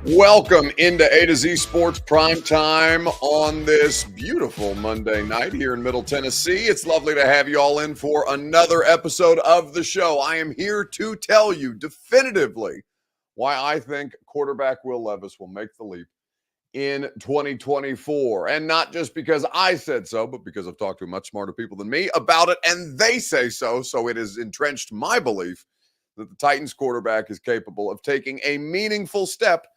Welcome into A to Z Sports Prime Time on this beautiful Monday night here in Middle Tennessee. It's lovely to have you all in for another episode of the show. I am here to tell you definitively why I think quarterback Will Levis will make the leap in 2024. And not just because I said so, but because I've talked to much smarter people than me about it, and they say so. So it has entrenched my belief that the Titans quarterback is capable of taking a meaningful step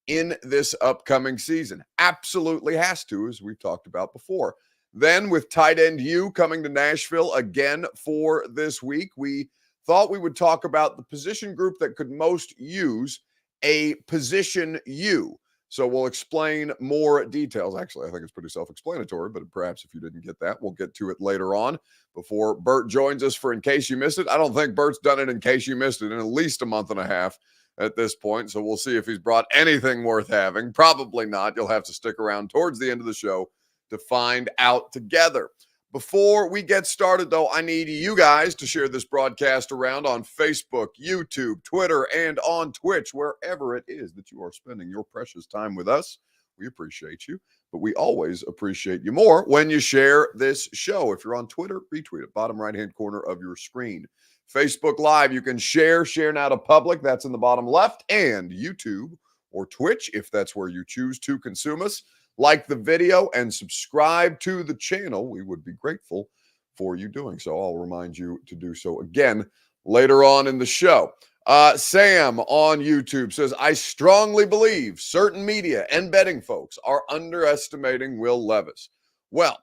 in this upcoming season. Absolutely has to, as we've talked about before. Then with tight end U coming to Nashville again for this week, we thought we would talk about the position group that could most use a position U. So we'll explain more details. Actually, I think it's pretty self-explanatory, but perhaps if you didn't get that, we'll get to it later on before Bert joins us for In Case You Missed It. I don't think Bert's done it in case you missed it in at least a month and a half at this point. So we'll see if he's brought anything worth having. Probably not. You'll have to stick around towards the end of the show to find out together. Before we get started, though, I need you guys to share this broadcast around on Facebook, YouTube, Twitter, and on Twitch, wherever it is that you are spending your precious time with us. We appreciate you, but we always appreciate you more when you share this show. If you're on Twitter, retweet it, bottom right-hand corner of your screen. Facebook Live, you can share now to public. That's in the bottom left. And YouTube or Twitch, if that's where you choose to consume us. Like the video and subscribe to the channel. We would be grateful for you doing so. I'll remind you to do so again later on in the show. Sam on YouTube says, I strongly believe certain media and betting folks are underestimating Will Levis. Well,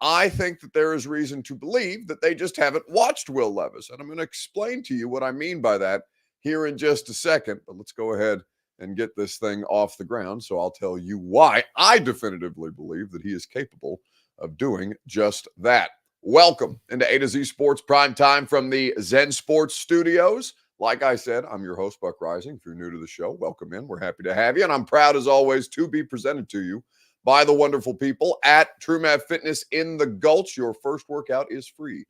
I think that there is reason to believe that they just haven't watched Will Levis. And I'm going to explain to you what I mean by that here in just a second. But let's go ahead and get this thing off the ground. So I'll tell you why I definitively believe that he is capable of doing just that. Welcome into A to Z Sports Prime Time from the Zen Sports Studios. Like I said, I'm your host, Buck Rising. If you're new to the show, welcome in. We're happy to have you. And I'm proud, as always, to be presented to you by the wonderful people at TrueMath Fitness in the Gulch. Your first workout is free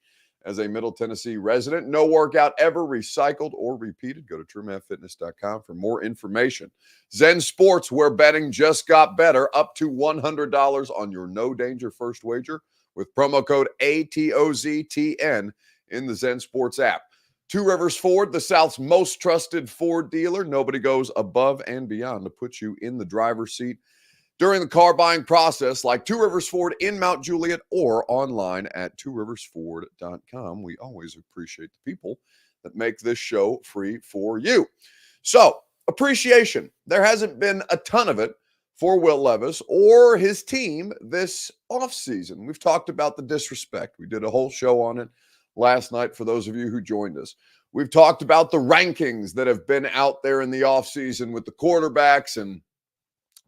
as a Middle Tennessee resident. No workout ever recycled or repeated. Go to TrueMathFitness.com for more information. Zen Sports, where betting just got better, up to $100 on your no danger first wager with promo code ATOZTN in the Zen Sports app. Two Rivers Ford, the South's most trusted Ford dealer. Nobody goes above and beyond to put you in the driver's seat during the car buying process, like Two Rivers Ford in Mount Juliet or online at tworiversford.com. We always appreciate the people that make this show free for you. So, appreciation. There hasn't been a ton of it for Will Levis or his team this offseason. We've talked about the disrespect. We did a whole show on it last night for those of you who joined us. We've talked about the rankings that have been out there in the offseason with the quarterbacks and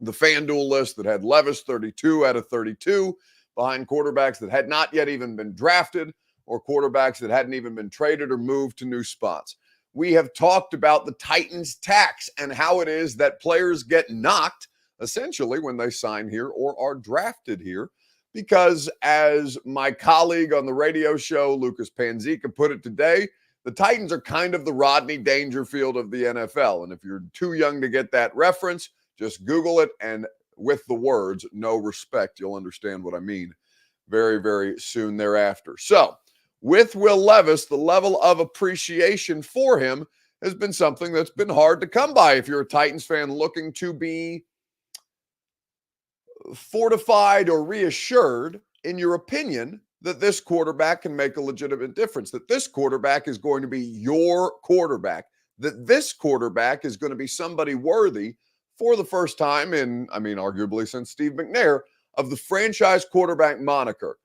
the FanDuel list that had Levis 32 out of 32 behind quarterbacks that had not yet even been drafted or quarterbacks that hadn't even been traded or moved to new spots. We have talked about the Titans tax and how it is that players get knocked essentially when they sign here or are drafted here because, as my colleague on the radio show, Lucas Panzica, put it today, the Titans are kind of the Rodney Dangerfield of the NFL. And if you're too young to get that reference, just Google it, and with the words, no respect, you'll understand what I mean very, very soon thereafter. So, with Will Levis, the level of appreciation for him has been something that's been hard to come by if you're a Titans fan looking to be fortified or reassured in your opinion that this quarterback can make a legitimate difference, that this quarterback is going to be your quarterback, that this quarterback is going to be somebody worthy for the first time in, arguably since Steve McNair, of the franchise quarterback moniker.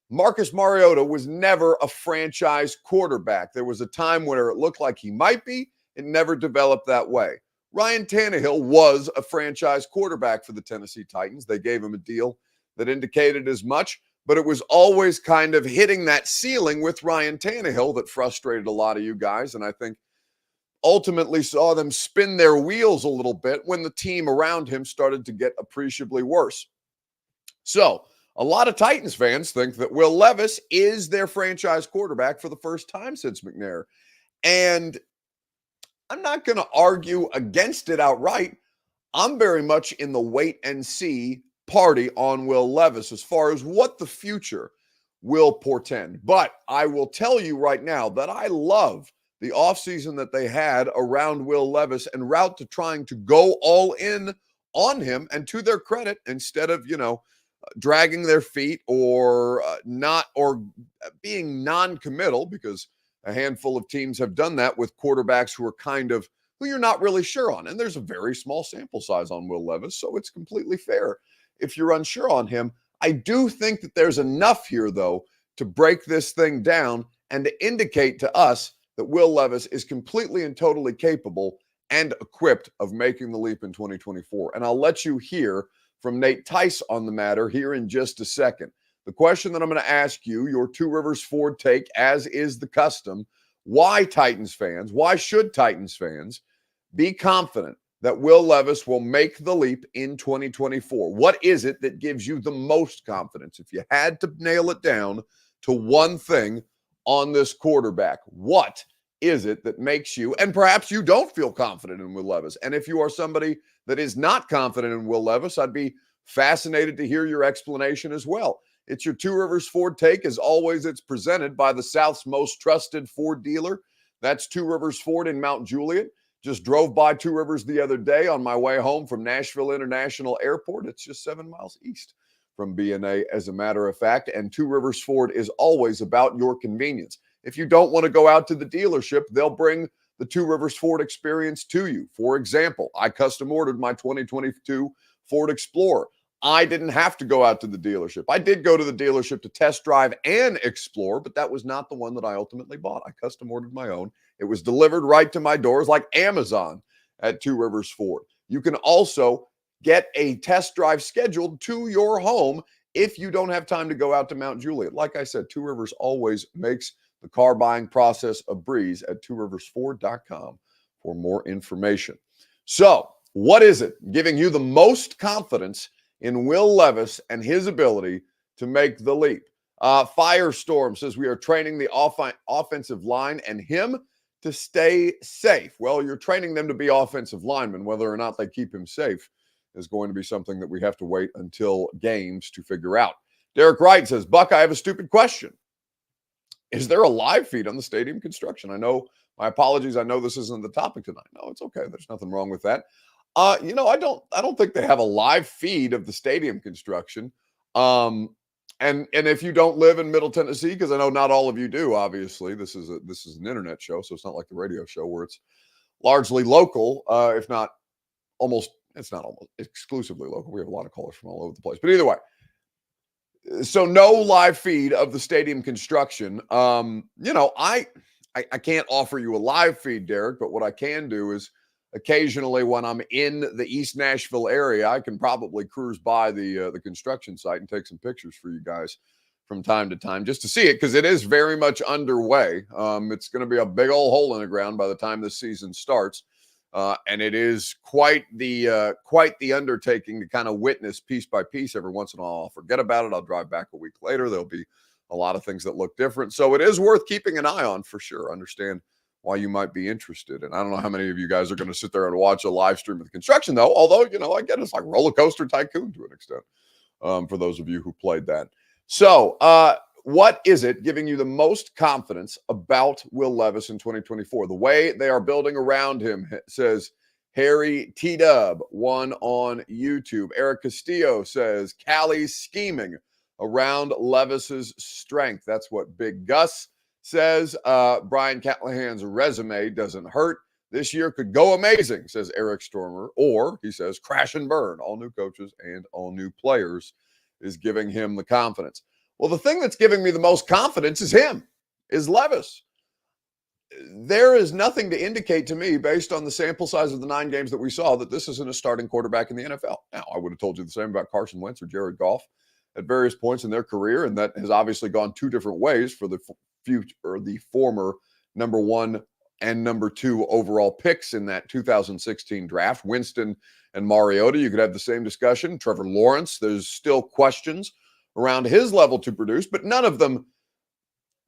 Marcus Mariota was never a franchise quarterback. There was a time where it looked like he might be. It never developed that way. Ryan Tannehill was a franchise quarterback for the Tennessee Titans. They gave him a deal that indicated as much, but it was always kind of hitting that ceiling with Ryan Tannehill that frustrated a lot of you guys, and I think ultimately saw them spin their wheels a little bit when the team around him started to get appreciably worse. So a lot of Titans fans think that Will Levis is their franchise quarterback for the first time since McNair. And I'm not going to argue against it outright. I'm very much in the wait and see party on Will Levis as far as what the future will portend. But I will tell you right now that I love the offseason that they had around Will Levis en route to trying to go all in on him. And to their credit, instead of, dragging their feet or not or being non-committal, because a handful of teams have done that with quarterbacks who are who you're not really sure on. And there's a very small sample size on Will Levis, so it's completely fair if you're unsure on him. I do think that there's enough here, though, to break this thing down and to indicate to us that Will Levis is completely and totally capable and equipped of making the leap in 2024. And I'll let you hear from Nate Tice on the matter here in just a second. The question that I'm going to ask you, your Two Rivers Ford take, as is the custom, why should Titans fans be confident that Will Levis will make the leap in 2024? What is it that gives you the most confidence? If you had to nail it down to one thing on this quarterback, what is it that makes you, and perhaps you don't feel confident in Will Levis? And if you are somebody that is not confident in Will Levis, I'd be fascinated to hear your explanation as well. It's your Two Rivers Ford take. As always, it's presented by the South's most trusted Ford dealer. That's Two Rivers Ford in Mount Juliet. Just drove by Two Rivers the other day on my way home from Nashville International Airport. It's just 7 miles east from B&A, as a matter of fact. And Two Rivers Ford is always about your convenience. If you don't want to go out to the dealership, they'll bring the Two Rivers Ford experience to you. For example, I custom ordered my 2022 Ford Explorer. I didn't have to go out to the dealership. I did go to the dealership to test drive and explore, but that was not the one that I ultimately bought. I custom ordered my own. It was delivered right to my doors like Amazon at Two Rivers Ford. You can also get a test drive scheduled to your home if you don't have time to go out to Mount Juliet. Like I said, Two Rivers always makes the car buying process a breeze at tworiversford.com for more information. So, what is it giving you the most confidence in Will Levis and his ability to make the leap? Firestorm says we are training the offensive line and him to stay safe. Well, you're training them to be offensive linemen. Whether or not they keep him safe is going to be something that we have to wait until games to figure out. Derek Wright says, Buck, I have a stupid question. Is there a live feed on the stadium construction? My apologies. I know this isn't the topic tonight. No, it's okay. There's nothing wrong with that. I don't think they have a live feed of the stadium construction. And if you don't live in Middle Tennessee, because I know not all of you do, obviously, this is an internet show, so it's not like the radio show where it's largely local, if not almost, it's not almost exclusively local. We have a lot of callers from all over the place. But either way, so no live feed of the stadium construction. I can't offer you a live feed, Derek, but what I can do is occasionally when I'm in the East Nashville area, I can probably cruise by the construction site and take some pictures for you guys from time to time just to see it, because it is very much underway. It's going to be a big old hole in the ground by the time this season starts. And it is quite the undertaking to kind of witness piece by piece. Every once in a while, I'll forget about it. I'll drive back a week later. There'll be a lot of things that look different. So it is worth keeping an eye on for sure. Understand why you might be interested. And I don't know how many of you guys are going to sit there and watch a live stream of the construction, though. Although, I get it's like Roller Coaster Tycoon to an extent, for those of you who played that. So, what is it giving you the most confidence about Will Levis in 2024? The way they are building around him, says Harry T-Dub, one on YouTube. Eric Castillo says Callie's scheming around Levis's strength. That's what Big Gus says. Brian Callahan's resume doesn't hurt. This year could go amazing, says Eric Stormer. Or, he says, crash and burn. All new coaches and all new players is giving him the confidence. Well, the thing that's giving me the most confidence is Levis. There is nothing to indicate to me, based on the sample size of the 9 games that we saw, that this isn't a starting quarterback in the NFL. Now, I would have told you the same about Carson Wentz or Jared Goff at various points in their career, and that has obviously gone 2 different ways for the former number 1 and number 2 overall picks in that 2016 draft. Winston and Mariota, you could have the same discussion. Trevor Lawrence, there's still questions around his level to produce, but none of them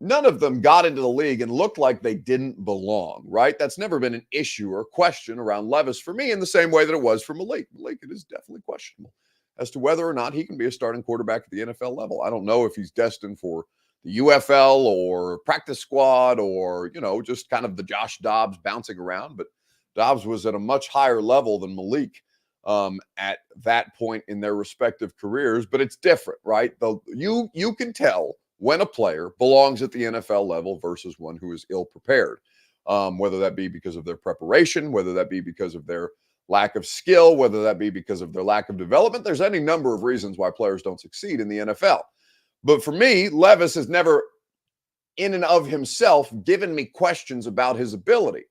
none of them got into the league and looked like they didn't belong, right? That's never been an issue or question around Levis for me in the same way that it was for Malik. Malik, it is definitely questionable as to whether or not he can be a starting quarterback at the NFL level. I don't know if he's destined for the UFL or practice squad or, just kind of the Josh Dobbs bouncing around. But Dobbs was at a much higher level than Malik at that point in their respective careers. But it's different, right? You can tell when a player belongs at the NFL level versus one who is ill-prepared, whether that be because of their preparation, whether that be because of their lack of skill, whether that be because of their lack of development. There's any number of reasons why players don't succeed in the NFL. But for me, Levis has never, in and of himself, given me questions about his ability.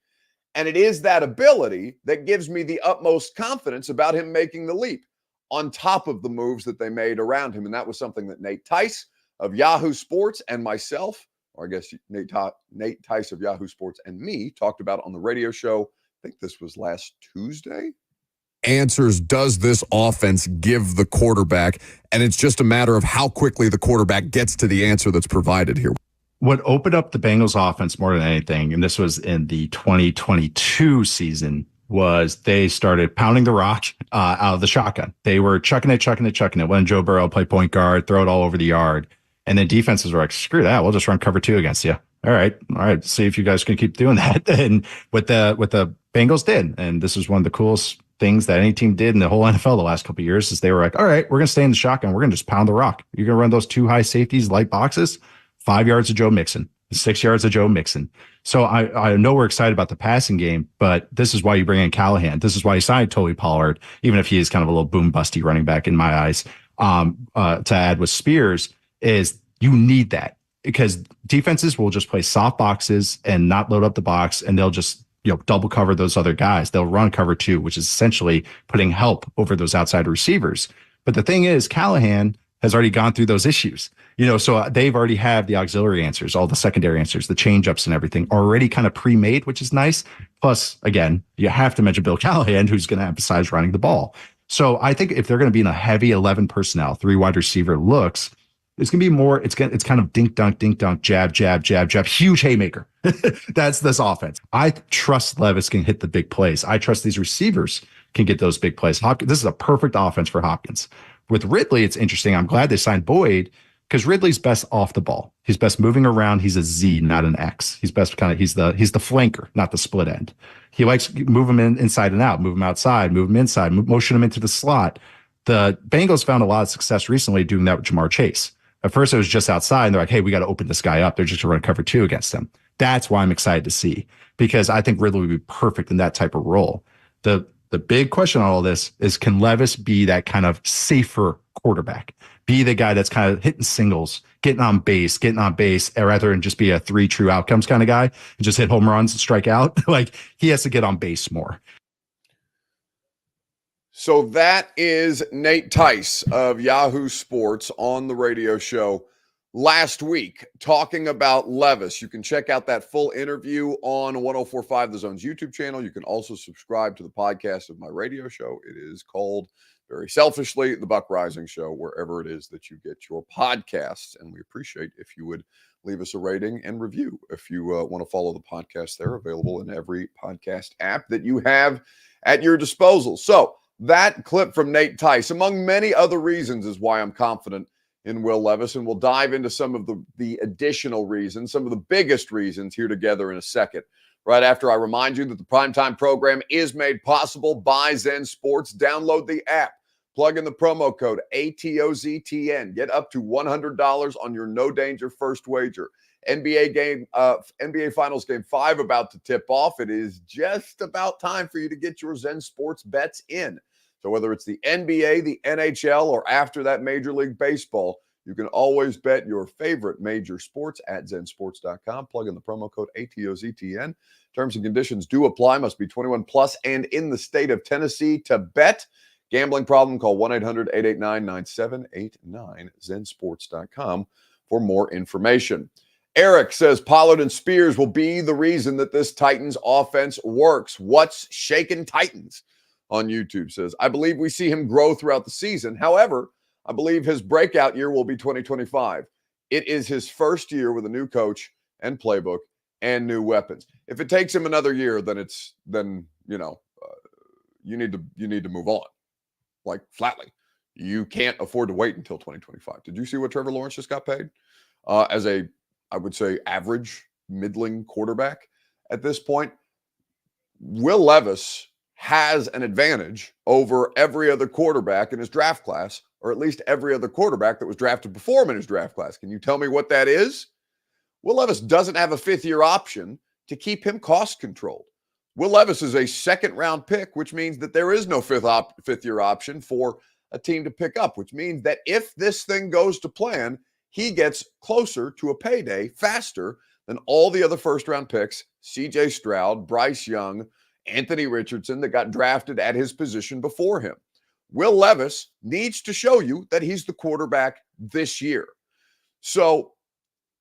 And it is that ability that gives me the utmost confidence about him making the leap on top of the moves that they made around him. And that was something that Nate Tice of Yahoo Sports and myself, or I guess Nate Tice of Yahoo Sports and me, talked about on the radio show. I think this was last Tuesday. Answers does this offense give the quarterback? And it's just a matter of how quickly the quarterback gets to the answer that's provided here. What opened up the Bengals offense more than anything, and this was in the 2022 season, was they started pounding the rock out of the shotgun. They were chucking it. When Joe Burrow play point guard, throw it all over the yard. And then defenses were like, screw that. We'll just run cover 2 against you. All right. See if you guys can keep doing that. And what the Bengals did, and this is one of the coolest things that any team did in the whole NFL the last couple of years, is they were like, all right, we're going to stay in the shotgun. We're going to just pound the rock. You're going to run those 2 high safeties, light boxes, 5 yards of Joe Mixon, 6 yards of Joe Mixon. So I know we're excited about the passing game, but this is why you bring in Callahan. This is why you signed Toby Pollard, even if he is kind of a little boom busty running back in my eyes, to add with Spears, is you need that, because defenses will just play soft boxes and not load up the box, and they'll just double cover those other guys. They'll run cover 2, which is essentially putting help over those outside receivers. But the thing is, Callahan has already gone through those issues, so they've already have the auxiliary answers, all the secondary answers, the change-ups and everything already kind of pre-made, which is nice. Plus, again, you have to mention Bill Callahan, who's going to emphasize running the ball. So I think if they're going to be in a heavy 11 personnel, 3 wide receiver looks, it's going to be more, it's kind of dink dunk, jab, huge haymaker. That's this offense. I trust Levis can hit the big plays. I trust these receivers can get those big plays. This is a perfect offense for Hopkins. With Ridley, it's interesting. I'm glad they signed Boyd, because Ridley's best off the ball. He's best moving around. He's a Z, not an X. He's best he's the flanker, not the split end. He likes move him inside and out, move him outside, move him inside, motion him into the slot. The Bengals found a lot of success recently doing that with Jamar Chase. At first, it was just outside, and they're like, hey, we got to open this guy up. They're just going to run cover 2 against him. That's why I'm excited to see, because I think Ridley would be perfect in that type of role. The big question on all this is, can Levis be that kind of safer quarterback? Be the guy that's kind of hitting singles, getting on base, rather than just be a 3 true outcomes kind of guy and just hit home runs and strike out. Like, he has to get on base more. So that is Nate Tice of Yahoo Sports on the radio show last week talking about Levis. You can check out that full interview on 104.5 The Zone's YouTube channel. You can also subscribe to the podcast of my radio show. It is called, very selfishly, The Buck Rising Show, wherever it is that you get your podcasts. And we appreciate if you would leave us a rating and review. If you want to follow the podcast, they're available in every podcast app that you have at your disposal. So that clip from Nate Tice, among many other reasons, is why I'm confident in Will Levis. And we'll dive into some of the additional reasons, some of the biggest reasons here together in a second, right after I remind you that the Primetime program is made possible by Zen Sports. Download the app, plug in the promo code ATOZTN, get up to $100 on your no danger first wager. NBA Finals Game 5 about to tip off. It is just about time for you to get your Zen Sports bets in. So whether it's the NBA, the NHL, or after that Major League Baseball, you can always bet your favorite major sports at zensports.com. Plug in the promo code ATOZTN. Terms and conditions do apply. Must be 21 plus and in the state of Tennessee to bet. Gambling problem? Call 1-800-889-9789, zensports.com for more information. Eric says Pollard and Spears will be the reason that this Titans offense works. What's shaking Titans? On YouTube says, I believe we see him grow throughout the season. However, I believe his breakout year will be 2025. It is his first year with a new coach and playbook and new weapons. If it takes him another year, then you need to move on, like flatly. You can't afford to wait until 2025. Did you see what Trevor Lawrence just got paid as a, I would say, average middling quarterback at this point? Will Levis has an advantage over every other quarterback in his draft class, or at least every other quarterback that was drafted before him in his draft class. Can you tell me what that is? Will Levis doesn't have a fifth-year option to keep him cost controlled. Will Levis is a second-round pick, which means that there is no fifth-year option for a team to pick up, which means that if this thing goes to plan, he gets closer to a payday faster than all the other first-round picks, C.J. Stroud, Bryce Young, Anthony Richardson, that got drafted at his position before him. Will Levis needs to show you that he's the quarterback this year. So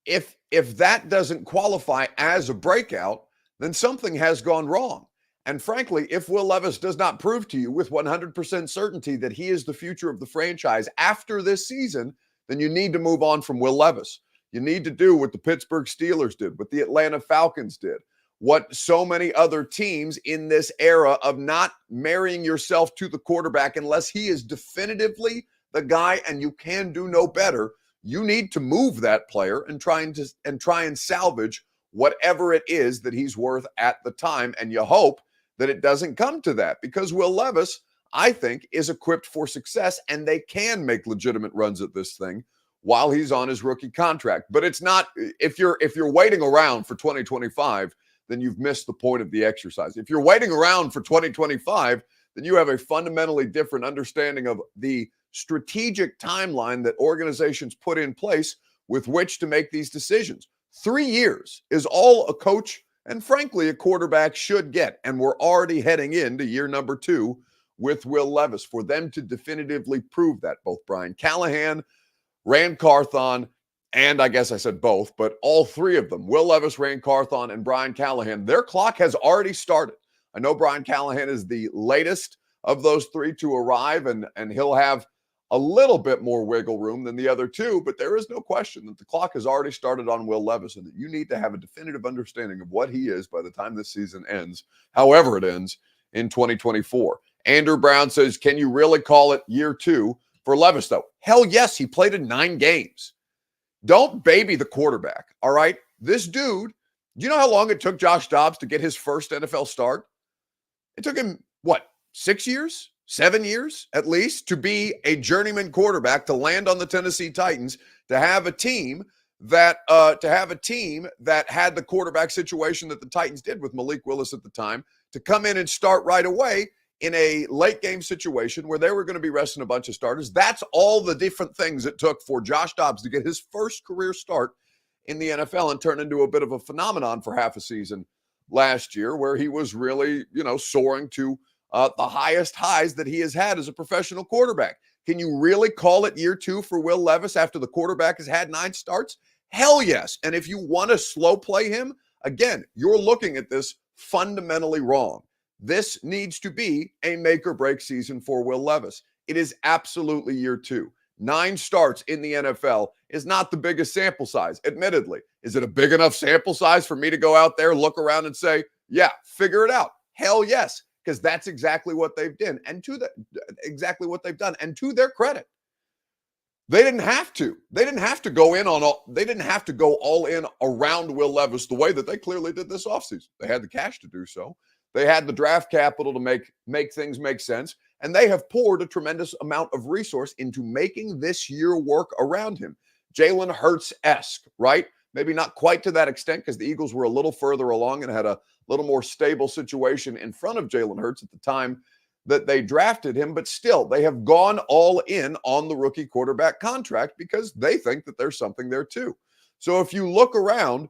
if that doesn't qualify as a breakout, then something has gone wrong. And frankly, if Will Levis does not prove to you with 100% certainty that he is the future of the franchise after this season, then you need to move on from Will Levis. You need to do what the Pittsburgh Steelers did, what the Atlanta Falcons did, what so many other teams in this era of not marrying yourself to the quarterback unless he is definitively the guy and you can do no better. You need to move that player and try and salvage whatever it is that he's worth at the time. And you hope that it doesn't come to that, because Will Levis, I think, is equipped for success and they can make legitimate runs at this thing while he's on his rookie contract. But it's not, if you're waiting around for 2025, then you've missed the point of the exercise. If you're waiting around for 2025, then you have a fundamentally different understanding of the strategic timeline that organizations put in place with which to make these decisions. 3 years is all a coach and, frankly, a quarterback should get. And we're already heading into year number 2 with Will Levis for them to definitively prove that. Both Brian Callahan, Rand Carthon, and I guess I said both, but all three of them, Will Levis, Rand Carthon, and Brian Callahan, their clock has already started. I know Brian Callahan is the latest of those three to arrive, and he'll have a little bit more wiggle room than the other two, but there is no question that the clock has already started on Will Levis and that you need to have a definitive understanding of what he is by the time this season ends, however it ends, in 2024. Andrew Brown says, can you really call it year 2 for Levis, though? Hell yes, he played in 9 games. Don't baby the quarterback, all right? This dude, you know how long it took Josh Dobbs to get his first NFL start? It took him, 6 years? 7 years at least to be a journeyman quarterback, to land on the Tennessee Titans, to have a team that had the quarterback situation that the Titans did with Malik Willis at the time, to come in and start right away in a late game situation where they were going to be resting a bunch of starters. That's all the different things it took for Josh Dobbs to get his first career start in the NFL and turn into a bit of a phenomenon for half a season last year, where he was really, soaring to the highest highs that he has had as a professional quarterback. Can you really call it year 2 for Will Levis after the quarterback has had 9 starts? Hell yes. And if you want to slow play him, again, you're looking at this fundamentally wrong. This needs to be a make or break season for Will Levis. It is absolutely year 2. 9 starts in the NFL is not the biggest sample size, admittedly. Is it a big enough sample size for me to go out there, look around and say, yeah, figure it out? Hell yes, because that's exactly what they've done. And to their credit, they didn't have to. They didn't have to go all in around Will Levis the way that they clearly did this offseason. They had the cash to do so. They had the draft capital to make things make sense, and they have poured a tremendous amount of resource into making this year work around him. Jalen Hurts-esque, right? Maybe not quite to that extent, because the Eagles were a little further along and had a little more stable situation in front of Jalen Hurts at the time that they drafted him, but still, they have gone all in on the rookie quarterback contract because they think that there's something there too. So if you look around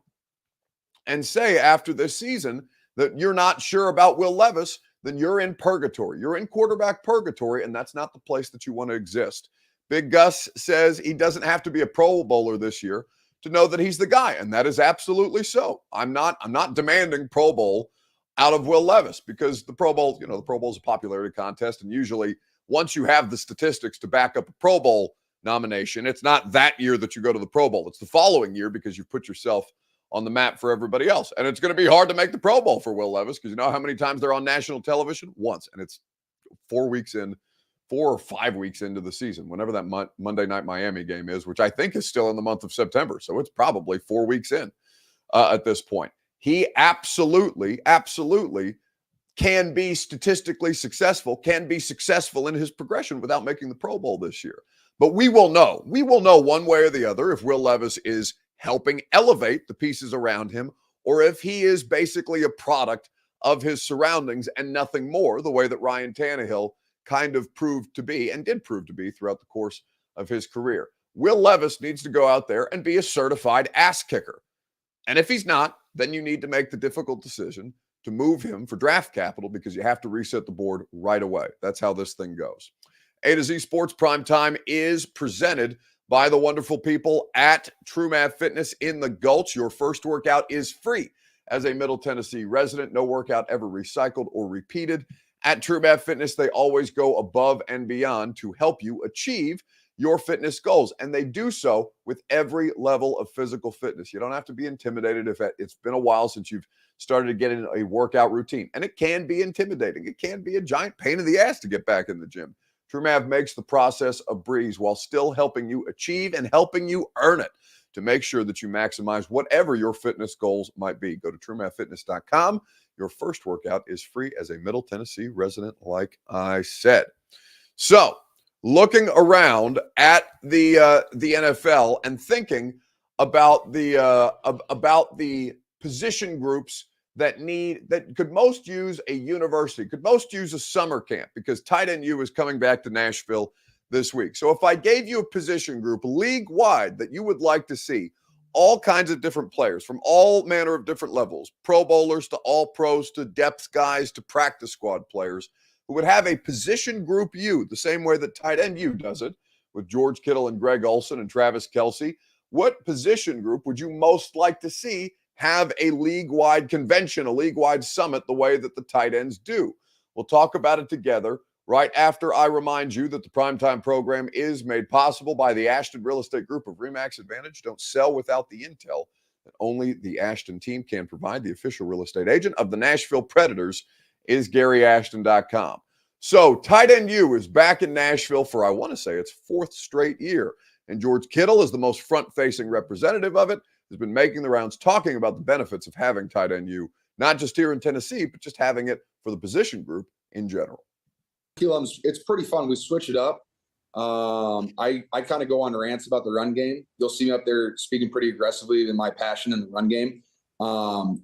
and say after this season that you're not sure about Will Levis, then you're in purgatory. You're in quarterback purgatory, and that's not the place that you want to exist. Big Gus says he doesn't have to be a Pro Bowler this year to know that he's the guy, and that is absolutely so. I'm not demanding Pro Bowl out of Will Levis, because the Pro Bowl, the Pro Bowl is a popularity contest, and usually once you have the statistics to back up a Pro Bowl, nomination. It's not that year that you go to the Pro Bowl. It's the following year because you've put yourself on the map for everybody else. And it's going to be hard to make the Pro Bowl for Will Levis because you know how many times they're on national television? Once. And it's 4 or 5 weeks into the season, whenever that Monday Night Miami game is, which I think is still in the month of September. So it's probably 4 weeks in at this point. He absolutely can be statistically successful, can be successful in his progression without making the Pro Bowl this year. But we will know one way or the other if Will Levis is helping elevate the pieces around him or if he is basically a product of his surroundings and nothing more, the way that Ryan Tannehill kind of proved to be and did prove to be throughout the course of his career. Will Levis needs to go out there and be a certified ass kicker. And if he's not, then you need to make the difficult decision to move him for draft capital because you have to reset the board right away. That's how this thing goes. A to Z Sports Primetime is presented by the wonderful people at True Math Fitness in the Gulch. Your first workout is free as a Middle Tennessee resident. No workout ever recycled or repeated. At True Math Fitness, they always go above and beyond to help you achieve your fitness goals. And they do so with every level of physical fitness. You don't have to be intimidated if it's been a while since you've started to get in a workout routine. And it can be intimidating. It can be a giant pain in the ass to get back in the gym. TrueMav makes the process a breeze while still helping you achieve and helping you earn it to make sure that you maximize whatever your fitness goals might be. Go to TrueMathFitness.com. Your first workout is free as a Middle Tennessee resident, like I said. So, looking around at the NFL and thinking about the position groups that could most use a university, could most use a summer camp, because tight end U is coming back to Nashville this week. So if I gave you a position group league-wide that you would like to see, all kinds of different players from all manner of different levels, Pro Bowlers to all pros to depth guys to practice squad players, who would have a position group U, the same way that tight end U does it, with George Kittle and Greg Olsen and Travis Kelce, what position group would you most like to see have a league-wide convention, a league-wide summit, the way that the tight ends do? We'll talk about it together right after I remind you that the Primetime program is made possible by the Ashton Real Estate Group of RE/MAX Advantage. Don't sell without the intel that only the Ashton team can provide. The official real estate agent of the Nashville Predators is GaryAshton.com. So tight end U is back in Nashville for, I want to say, its fourth straight year. And George Kittle is the most front-facing representative of it, has been making the rounds talking about the benefits of having tight end U, not just here in Tennessee, but just having it for the position group in general. It's pretty fun. We switch it up. I kind of go on rants about the run game. You'll see me up there speaking pretty aggressively in my passion in the run game.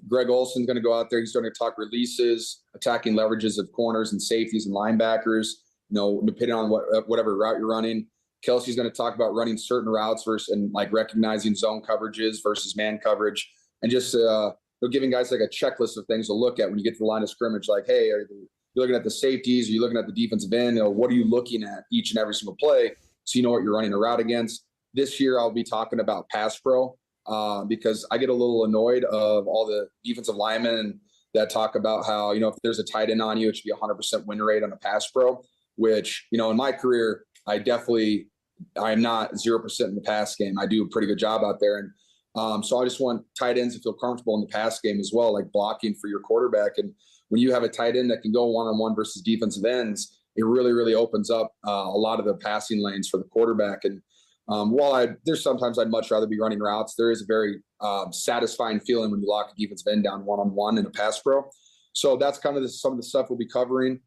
Greg Olsen's going to go out there. He's going to talk releases, attacking leverages of corners and safeties and linebackers, depending on whatever route you're running. Kelsey's going to talk about running certain routes and like recognizing zone coverages versus man coverage, and just giving guys like a checklist of things to look at when you get to the line of scrimmage. Like, hey, you're looking at the safeties, are you looking at the defensive end? What are you looking at each and every single play so you know what you're running a route against? This year I'll be talking about pass pro because I get a little annoyed of all the defensive linemen that talk about how, if there's a tight end on you, it should be 100% win rate on a pass pro, which, in my career, I'm not 0% in the pass game. I do a pretty good job out there. And so I just want tight ends to feel comfortable in the pass game as well, like blocking for your quarterback. And when you have a tight end that can go one-on-one versus defensive ends, it really, really opens up a lot of the passing lanes for the quarterback. And while there's sometimes I'd much rather be running routes, there is a very satisfying feeling when you lock a defensive end down one-on-one in a pass pro. So that's kind of some of the stuff we'll be covering.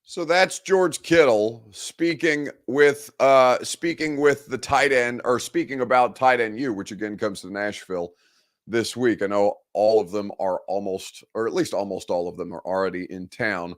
So that's George Kittle speaking with the tight end, or speaking about tight end U, which again comes to Nashville this week. I know all of them are almost all of them are already in town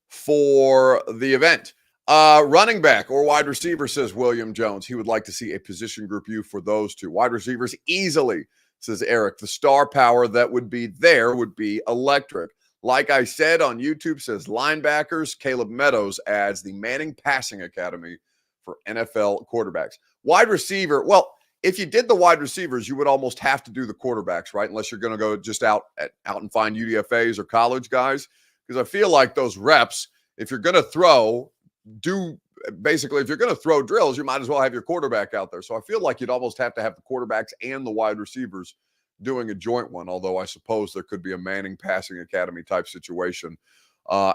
for the event. Running back or wide receiver, says William Jones. He would like to see a position group U for those two. Wide receivers easily, says Eric. The star power that would be there would be electric. Like I said on YouTube, says linebackers. Caleb Meadows adds the Manning Passing Academy for NFL quarterbacks. Wide receiver, well, if you did the wide receivers, you would almost have to do the quarterbacks, right? Unless you're going to go just out and find UDFAs or college guys. Because I feel like those reps, if you're going to throw, do basically, if you're going to throw drills, you might as well have your quarterback out there. So I feel like you'd almost have to have the quarterbacks and the wide receivers doing a joint one, although I suppose there could be a Manning Passing Academy type situation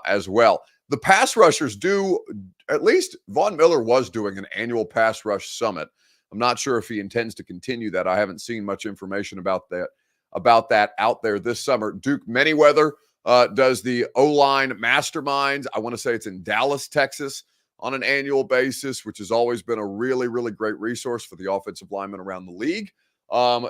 as well. The pass rushers do, at least Von Miller was doing an annual pass rush summit. I'm not sure if he intends to continue that. I haven't seen much information about that out there this summer. Duke Manyweather does the O-line masterminds. I want to say it's in Dallas, Texas, on an annual basis, which has always been a really, really great resource for the offensive linemen around the league.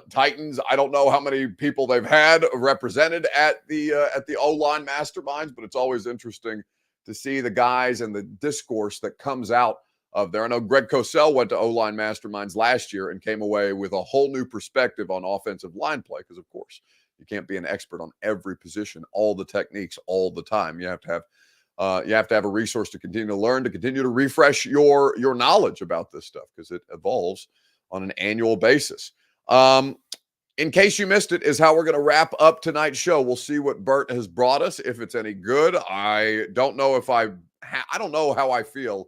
Titans, I don't know how many people they've had represented at the O-line masterminds, but it's always interesting to see the guys and the discourse that comes out of there. I know Greg Cosell went to O-line masterminds last year and came away with a whole new perspective on offensive line play, because of course you can't be an expert on every position, all the techniques, all the time. You have to have a resource to continue to learn, to continue to refresh your knowledge about this stuff, because it evolves on an annual basis. In case you missed it, is how we're going to wrap up tonight's show. We'll see what Bert has brought us, if it's any good. I don't know if I don't know how I feel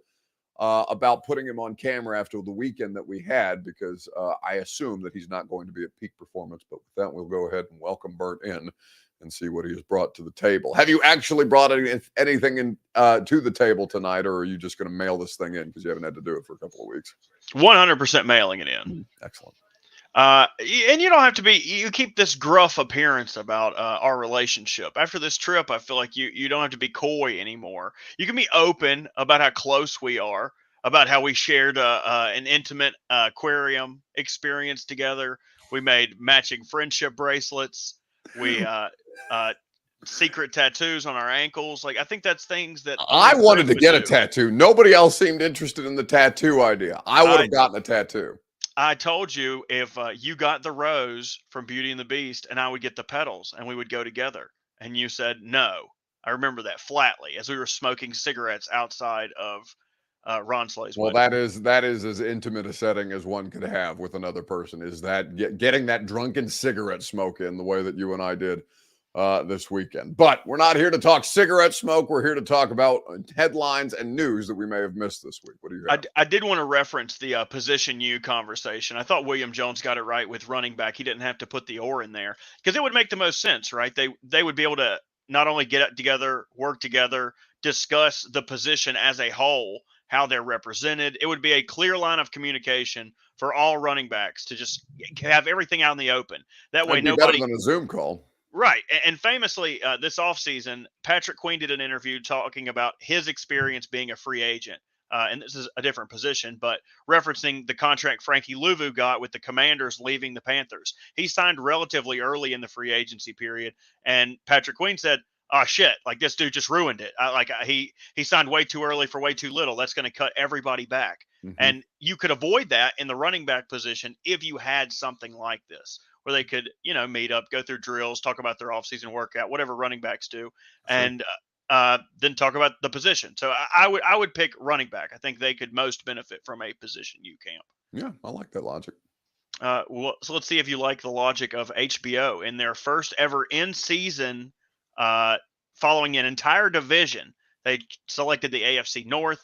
about putting him on camera after the weekend that we had, because I assume that he's not going to be at peak performance. But with that, we'll go ahead and welcome Bert in and see what he has brought to the table. Have you actually brought anything in to the table tonight, or are you just going to mail this thing in because you haven't had to do it for a couple of weeks? 100% mailing it in. Excellent. And you don't have to be, you keep this gruff appearance about our relationship. After this trip, I feel like you don't have to be coy anymore. You can be open about how close we are, about how we shared an intimate aquarium experience together. We made matching friendship bracelets. We secret tattoos on our ankles. Like, I think that's things that I wanted to get a tattoo. Nobody else seemed interested in the tattoo idea. I would have gotten a tattoo. I told you if you got the rose from Beauty and the Beast and I would get the petals and we would go together. And you said no. I remember that flatly as we were smoking cigarettes outside of Ron Slay's wedding. That is as intimate a setting as one could have with another person, is that getting that drunken cigarette smoke in the way that you and I did this weekend. But we're not here to talk cigarette smoke. We're here to talk about headlines and news that we may have missed this week. What do you have? I did want to reference the position U conversation. I thought William Jones got it right with running back. He didn't have to put the or in there because it would make the most sense, right? They would be able to not only get together, work together, discuss the position as a whole, how they're represented. It would be a clear line of communication for all running backs to just have everything out in the open. That way, nobody better than a Zoom call. Right. And famously, this offseason, Patrick Queen did an interview talking about his experience being a free agent. And this is a different position, but referencing the contract Frankie Louvu got with the Commanders leaving the Panthers. He signed relatively early in the free agency period. And Patrick Queen said, oh, shit, like this dude just ruined it. He signed way too early for way too little. That's going to cut everybody back. Mm-hmm. And you could avoid that in the running back position if you had something like this, where they could, meet up, go through drills, talk about their offseason workout, whatever running backs do, and then talk about the position. So I would pick running back. I think they could most benefit from a position U camp. Yeah, I like that logic. So let's see if you like the logic of HBO. In their first ever in-season, following an entire division, they selected the AFC North,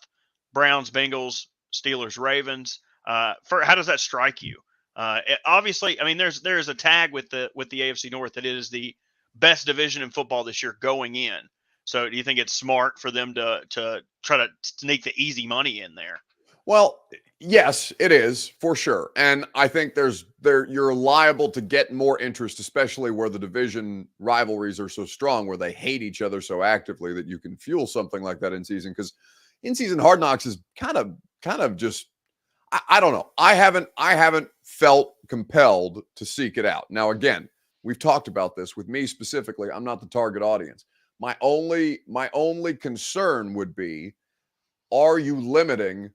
Browns, Bengals, Steelers, Ravens. How does that strike you? Obviously, I mean, there's a tag with the AFC North that it is the best division in football this year going in. So do you think it's smart for them to try to sneak the easy money in there? Well, yes, it is for sure. And I think you're liable to get more interest, especially where the division rivalries are so strong, where they hate each other so actively that you can fuel something like that in season. Because in season Hard Knocks is kind of just, I don't know. I haven't felt compelled to seek it out. Now, again, we've talked about this with me specifically. I'm not the target audience. My only concern would be, are you limiting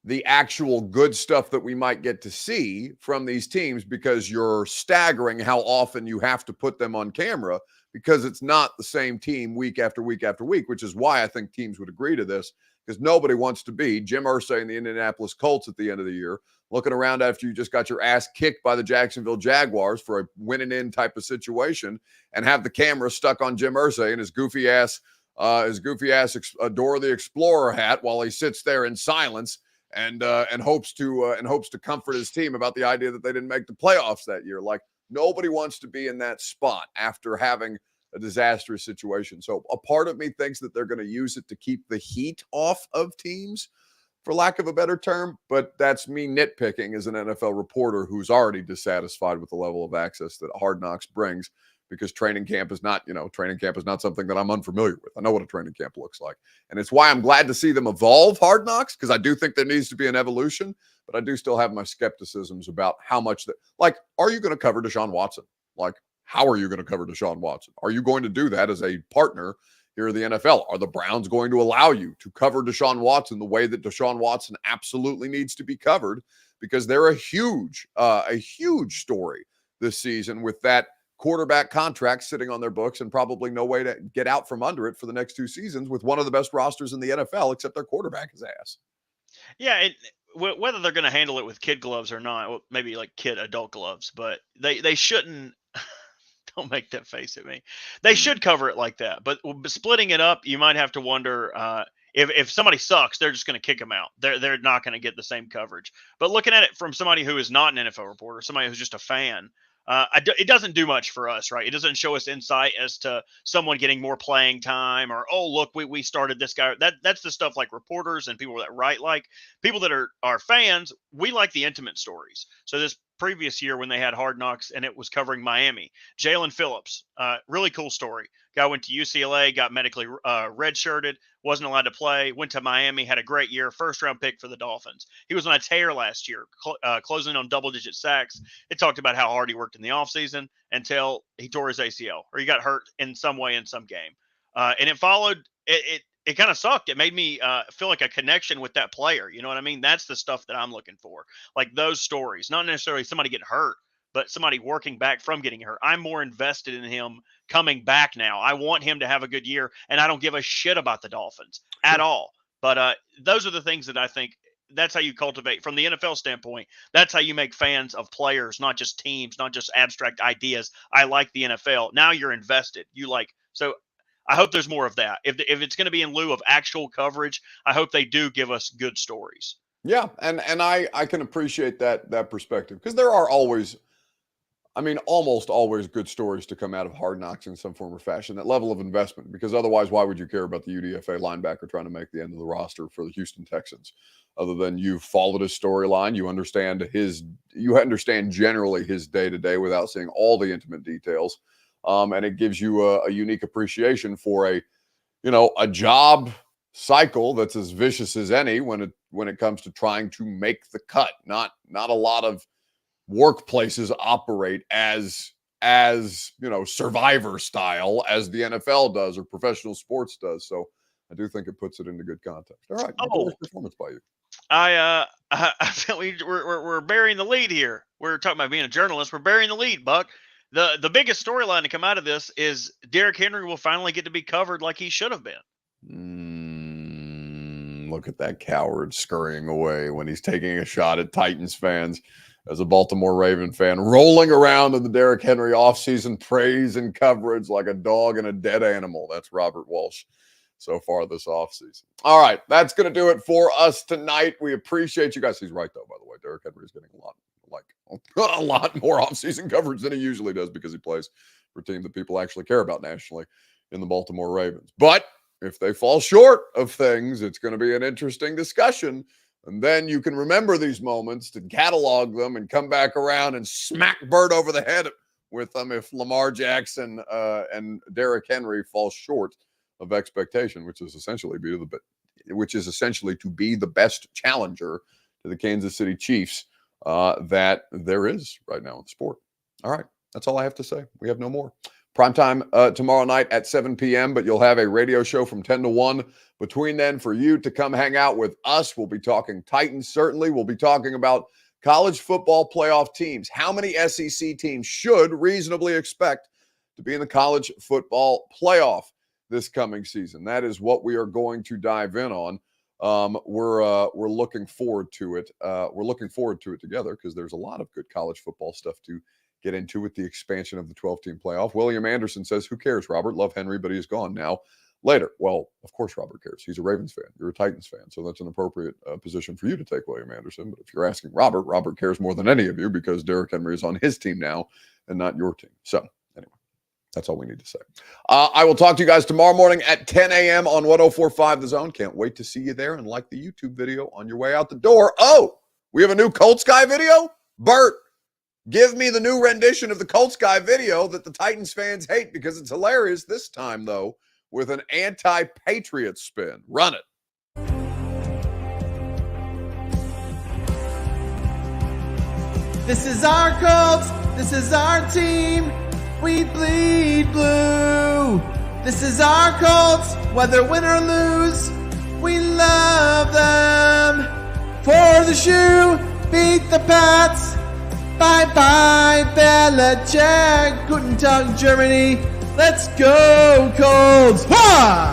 the actual good stuff that we might get to see from these teams because you're staggering how often you have to put them on camera, because it's not the same team week after week after week, which is why I think teams would agree to this, because nobody wants to be Jim Irsay and the Indianapolis Colts at the end of the year, looking around after you just got your ass kicked by the Jacksonville Jaguars for a winning in type of situation and have the camera stuck on Jim Irsay and his goofy ass his goofy ass Dora the Explorer hat while he sits there in silence and hopes to comfort his team about the idea that they didn't make the playoffs that year. Like, nobody wants to be in that spot after having a disastrous situation. So a part of me thinks that they're going to use it to keep the heat off of teams, for lack of a better term, but that's me nitpicking as an NFL reporter who's already dissatisfied with the level of access that Hard Knocks brings, because training camp is not something that I'm unfamiliar with. I know what a training camp looks like. And it's why I'm glad to see them evolve Hard Knocks, because I do think there needs to be an evolution, but I do still have my skepticisms about how much that, like, are you going to cover Deshaun Watson? Like, how are you going to cover Deshaun Watson? Are you going to do that as a partner here in the NFL? Are the Browns going to allow you to cover Deshaun Watson the way that Deshaun Watson absolutely needs to be covered? Because they're a huge story this season with that quarterback contract sitting on their books and probably no way to get out from under it for the next 2 seasons with one of the best rosters in the NFL, except their quarterback is ass. Yeah, whether they're going to handle it with kid gloves or not, well, maybe like kid adult gloves, but they shouldn't. Don't make that face at me. They should cover it like that, but splitting it up, you might have to wonder if somebody sucks, they're just going to kick them out. They're not going to get the same coverage. But looking at it from somebody who is not an NFL reporter, somebody who's just a fan, it doesn't do much for us, right? It doesn't show us insight as to someone getting more playing time, or, oh, look, we started this guy. That's the stuff like reporters and people that write, like people that are fans. We like the intimate stories. So this previous year when they had Hard Knocks and it was covering Miami, Jalen Phillips, really cool story. Guy went to UCLA, got medically redshirted, wasn't allowed to play, went to Miami, had a great year, first round pick for the Dolphins. He was on a tear last year, closing on double-digit sacks. It talked about how hard he worked in the offseason until he tore his ACL, or he got hurt in some way in some game. And it followed, it kind of sucked. It made me feel like a connection with that player. You know what I mean? That's the stuff that I'm looking for. Like those stories, not necessarily somebody getting hurt, but somebody working back from getting hurt. I'm more invested in him coming back now. I want him to have a good year, and I don't give a shit about the Dolphins at all. But those are the things that I think that's how you cultivate from the NFL standpoint. That's how you make fans of players, not just teams, not just abstract ideas. I like the NFL. Now you're invested. So I hope there's more of that. If it's going to be in lieu of actual coverage, I hope they do give us good stories. Yeah, and I can appreciate that perspective, because there are always, almost always good stories to come out of Hard Knocks in some form or fashion, that level of investment, because otherwise, why would you care about the UDFA linebacker trying to make the end of the roster for the Houston Texans? Other than you've followed his storyline, you understand generally his day-to-day without seeing all the intimate details. And it gives you a unique appreciation for a job cycle that's as vicious as any when it comes to trying to make the cut. Not a lot of workplaces operate as survivor style as the NFL does or professional sports does. So I do think it puts it into good context. All right, performance by you. I feel we're burying the lead here. We're talking about being a journalist. We're burying the lead, Buck. The biggest storyline to come out of this is Derrick Henry will finally get to be covered like he should have been. Look at that coward scurrying away when he's taking a shot at Titans fans. As a Baltimore Raven fan, rolling around in the Derrick Henry offseason praise and coverage like a dog and a dead animal. That's Robert Walsh so far this offseason. All right, that's going to do it for us tonight. We appreciate you guys. He's right, though, by the way. Derrick Henry is getting a lot more offseason coverage than he usually does, because he plays for a team that people actually care about nationally in the Baltimore Ravens. But if they fall short of things, it's going to be an interesting discussion. And then you can remember these moments to catalog them and come back around and smack Bert over the head with them if Lamar Jackson and Derrick Henry fall short of expectation, which is essentially to be the best challenger to the Kansas City Chiefs that there is right now in the sport. All right, that's all I have to say. We have no more. Primetime tomorrow night at 7 p.m., but you'll have a radio show from 10 to 1 between then for you to come hang out with us. We'll be talking Titans, certainly. We'll be talking about college football playoff teams. How many SEC teams should reasonably expect to be in the college football playoff this coming season? That is what we are going to dive in on. We're looking forward to it. We're looking forward to it together, because there's a lot of good college football stuff to get into with the expansion of the 12-team playoff. William Anderson says, "Who cares, Robert? Love Henry, but he's gone now. later. Well, of course Robert cares. He's a Ravens fan. You're a Titans fan. So that's an appropriate position for you to take, William Anderson. But if you're asking Robert cares more than any of you because Derrick Henry is on his team now and not your team. So anyway, that's all we need to say. I will talk to you guys tomorrow morning at 10 a.m. on 104.5 The Zone. Can't wait to see you there, and like the YouTube video on your way out the door. Oh, we have a new Colts guy video? Bert, give me the new rendition of the Colts guy video that the Titans fans hate because it's hilarious this time, though, with an anti-Patriot spin. Run it. This is our Colts. This is our team. We bleed blue. This is our Colts. Whether win or lose, we love them. For the shoe, beat the Pats. Bye-bye, Belichick. Guten Tag, Germany. Let's go, Colts. Ha!